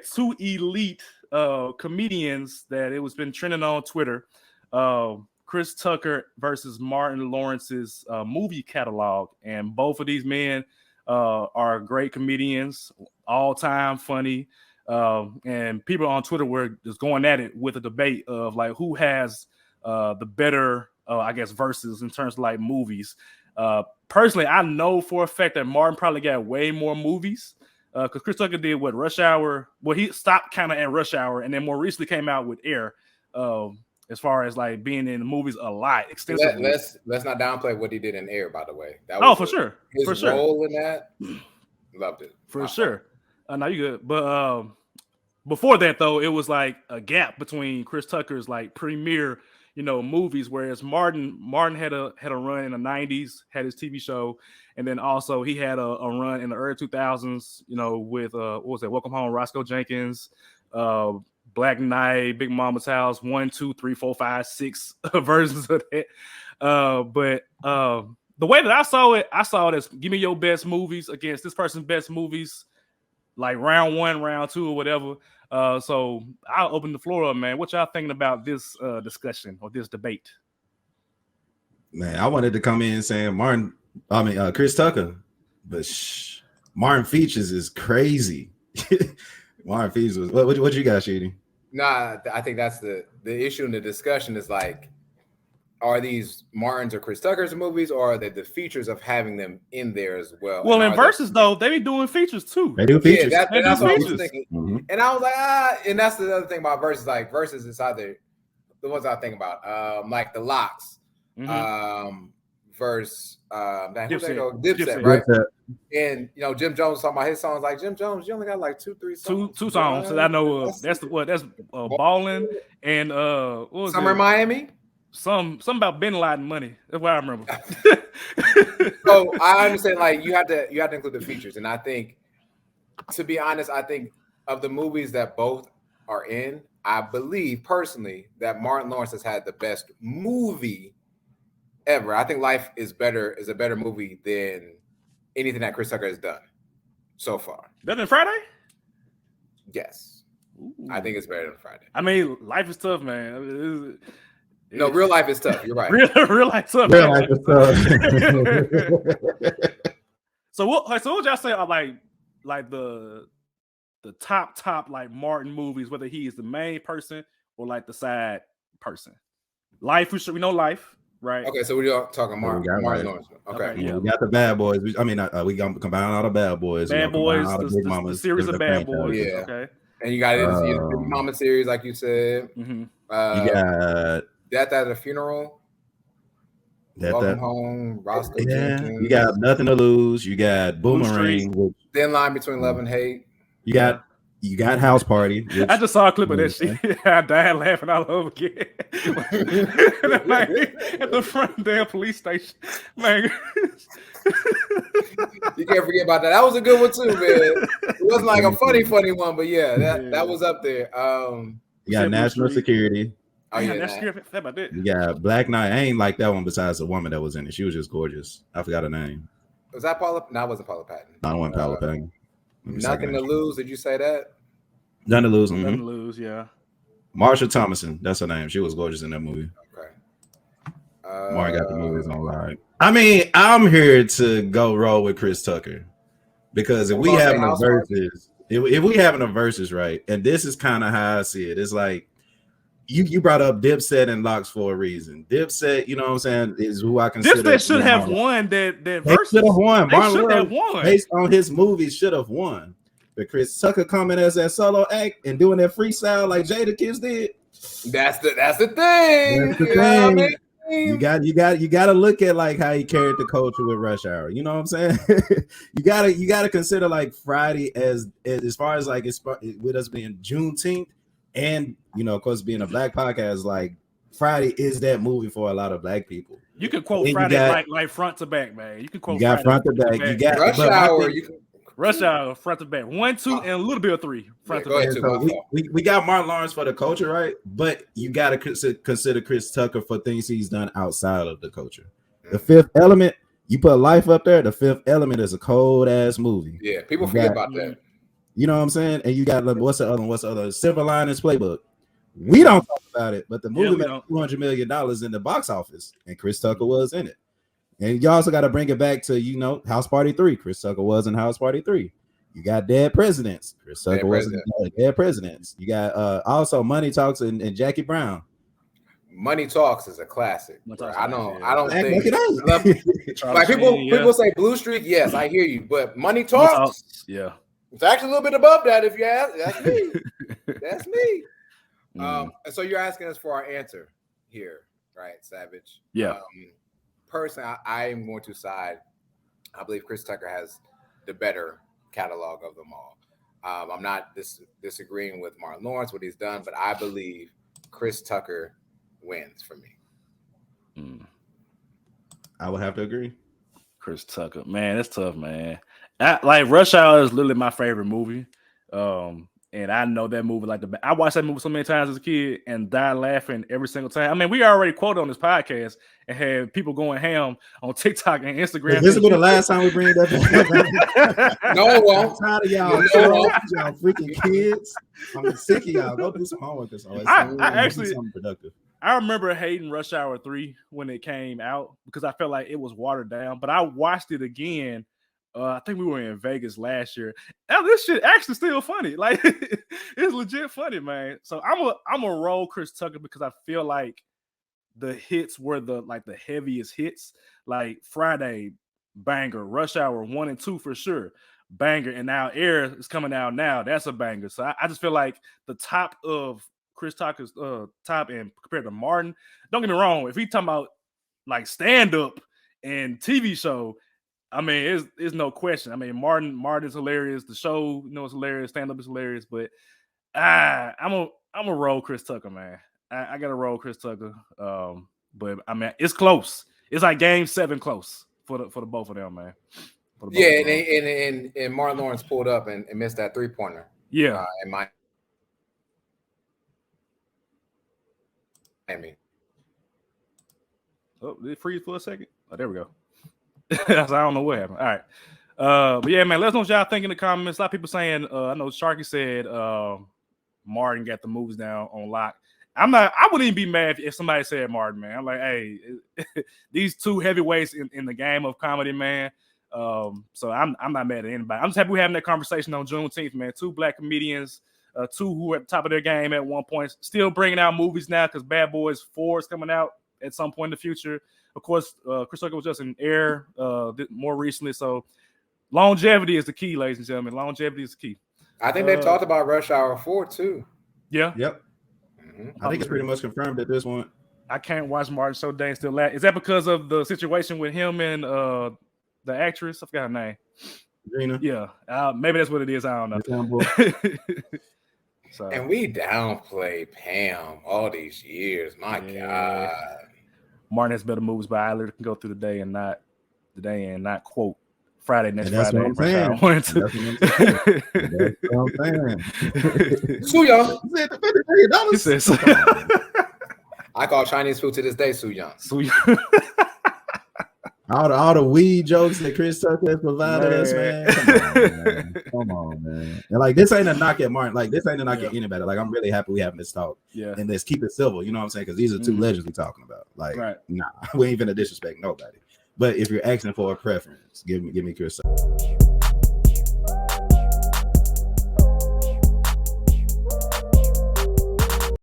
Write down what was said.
two elite comedians that it was been trending on Twitter. Chris Tucker versus Martin Lawrence's movie catalog, and both of these men are great comedians, all time funny. And people on Twitter were just going at it with a debate of like who has the better, I guess, verses in terms of like movies. Personally, I know for a fact that Martin probably got way more movies because Chris Tucker did what Rush Hour. Well, he stopped kind of at Rush Hour, and then more recently came out with Air. As far as like being in the movies a lot extensively. Let's not downplay what he did in Air, by the way. That was for sure. His role in that, loved it. For sure. No, you good. But before that, though, it was like a gap between Chris Tucker's like premier, movies, whereas Martin had a run in the 90s, had his TV show, and then also he had a run in the early 2000s, with what was that? Welcome Home, Roscoe Jenkins, Black Knight, Big Mama's House, 1, 2, 3, 4, 5, 6 versions of that. But the way that I saw it as give me your best movies against this person's best movies, like round 1, round 2, or whatever. So I'll open the floor up, man. What y'all thinking about this discussion or this debate? Man, I wanted to come in saying Chris Tucker, but Martin Features is crazy. Martin Features was what you got, Sheedy? Nah, I think that's the issue in the discussion is like, are these Martin's or Chris Tucker's movies, or are they the features of having them in there as well? Well, in Versus, though, they be doing features too. They do features. Yeah, that's what I was thinking. Mm-hmm. And I was like, and that's the other thing about Versus. Like, Versus is either the ones I think about, like the Locks, versus Dipset, right? And Jim Jones talking about his songs. Like Jim Jones, you only got like 2-3 songs. Two songs. So I know that's Ballin' and what was Summer in Miami. Something about Bin Laden money. That's what I remember. So I understand. Like you have to include the features, and I think, to be honest, I think of the movies that both are in, I believe personally that Martin Lawrence has had the best movie ever. I think Life is a better movie than anything that Chris Tucker has done so far. Better than Friday? Yes. Ooh. I think it's better than Friday. I mean, life is tough, man. No, real life is tough. You're right. real life tough. Real life is tough. So what would y'all say are like the top like Martin movies, whether he is the main person or like the side person? Life, we know Life. Right. Okay, so we're talking Martin Lawrence. Okay. Yeah, we got the Bad Boys. We got to combine all the Bad Boys. Bad Boys, the series of Bad Boys. Yeah. Okay. And you got the Big Mama series, like you said. Mm-hmm. You got Death at a Funeral. Welcome Home. Roscoe Jenkins. You got Nothing to Lose. You got Boomerang. Thin Line Between Love and Hate. You got House Party. I just saw a clip of that shit. I died laughing all over again. Like, at the front damn police station. Man. You can't forget about that. That was a good one too, man. It wasn't like a funny one, but that was up there. You got National Security. Oh yeah, that's about it. You got Black Knight. I ain't like that one besides the woman that was in it. She was just gorgeous. I forgot her name. Was that Paula? No, it wasn't Paula Patton. No, it wasn't Paula Patton. Nothing to Lose. Did you say that? Nothing to Lose. Mm-hmm. Nothing to Lose. Yeah. Marsha Thomason. That's her name. She was gorgeous in that movie. Okay. Mark got the movies on live. I mean, I'm here to go roll with Chris Tucker because if we having a versus, right, and this is kind of how I see it. It's like you brought up Dipset and Locks for a reason. Dipset, you know what I'm saying, is who I consider. Dipset should have won that versus. Should have won. They should have won. Based on his movies, should have won. But Chris Tucker coming as that solo act and doing that freestyle like Jada Kiss did. That's the thing. That's the thing. I mean? You got to look at like how he carried the culture with Rush Hour. You know what I'm saying? you gotta consider like Friday as far as like with us being Juneteenth, and of course being a black podcast, like Friday is that movie for a lot of black people. You can quote Friday like front to back, man. You can quote. You got Friday front to back. You got Rush Hour. Rush Hour front to back. 1, 2, and a little bit of 3 front to back. So we got Martin Lawrence for the culture, right? But you got to consider Chris Tucker for things he's done outside of the culture. The Fifth Element, you put Life up there. The Fifth Element is a cold ass movie. Yeah, people forget about that. You know what I'm saying? And you got what's the other one? What's the other? Silver Linings Playbook. We don't talk about it, but the movie made $200 million in the box office, and Chris Tucker was in it. And you also got to bring it back to House Party 3. Chris Tucker was in House Party 3. You got Dead Presidents. Chris Tucker was in Dead Presidents. You got also Money Talks and Jackie Brown. Money Talks is a classic. I don't think like people say Blue Streak. Yes, I hear you, but Money Talks, yeah, it's actually a little bit above that. If you ask, that's me. That's me. And so you're asking us for our answer here, right, Savage? Yeah. Personally, I am going to side. I believe Chris Tucker has the better catalog of them all. I'm not disagreeing with Martin Lawrence, what he's done, but I believe Chris Tucker wins for me. I would have to agree. Chris Tucker, man, that's tough, man. Like Rush Hour is literally my favorite movie. And I know that movie I watched that movie so many times as a kid and died laughing every single time. I mean, we already quoted on this podcast and had people going ham on TikTok and Instagram. This will be the last time we bring that up. No, it won't. I'm tired of y'all freaking kids. I'm sick of y'all. Go do some homework or something. I actually something productive. I remember hating Rush Hour 3 when it came out because I felt like it was watered down. But I watched it again. I think we were in Vegas last year. And this shit actually still funny. Like it's legit funny, man. So I'm a roll Chris Tucker because I feel like the hits were the heaviest hits. Like Friday, banger, Rush Hour 1 and 2 for sure, banger, and now Air is coming out now. That's a banger. So I just feel like the top of Chris Tucker's top end compared to Martin. Don't get me wrong. If he talking about like stand up and TV show. I mean, it's no question. I mean, Martin's hilarious. The show, is hilarious. Stand up is hilarious. But I'm a roll Chris Tucker, man. I got to roll Chris Tucker. But I mean, it's close. It's like Game 7 close for the both of them, man. Yeah, and Martin Lawrence pulled up and missed that 3-pointer. Yeah, in Miami. Oh, did it freeze for a second? Oh, there we go. I don't know what happened. All right. But yeah, man, let us know what y'all think in the comments. A lot of people saying, I know Sharky said Martin got the moves down on lock. I wouldn't even be mad if somebody said Martin, man. I'm like, hey, these two heavyweights in the game of comedy, man. So I'm not mad at anybody. I'm just happy we're having that conversation on Juneteenth, man. Two black comedians, two who were at the top of their game at one point, still bringing out movies now because Bad Boys 4 is coming out at some point in the future. Of course, Chris Tucker was just in Air more recently. So longevity is the key, ladies and gentlemen. Longevity is the key. I think they've talked about Rush Hour 4 too. Yeah. Yep. Mm-hmm. I think it's pretty much confirmed at this point. I can't watch Martin so dang still laugh. Is that because of the situation with him and the actress? I forgot her name. Gina. Yeah. Maybe that's what it is. I don't know. So. And we downplay Pam all these years. My God. Martin has better moves, but I literally can go through the day and not quote Friday next Friday. That's what I'm saying. Su Young. He says, I call Chinese food to this day Su Young. All the weed jokes that Chris Tucker has provided us, man. Come on, man. And like this ain't a knock at Martin. Like this ain't a knock at anybody. Like I'm really happy we having this talk. Yeah. And let's keep it civil. You know what I'm saying? Because these are two legends we talking about. Like, nah, we ain't gonna disrespect nobody. But if you're asking for a preference, give me Chris Tucker.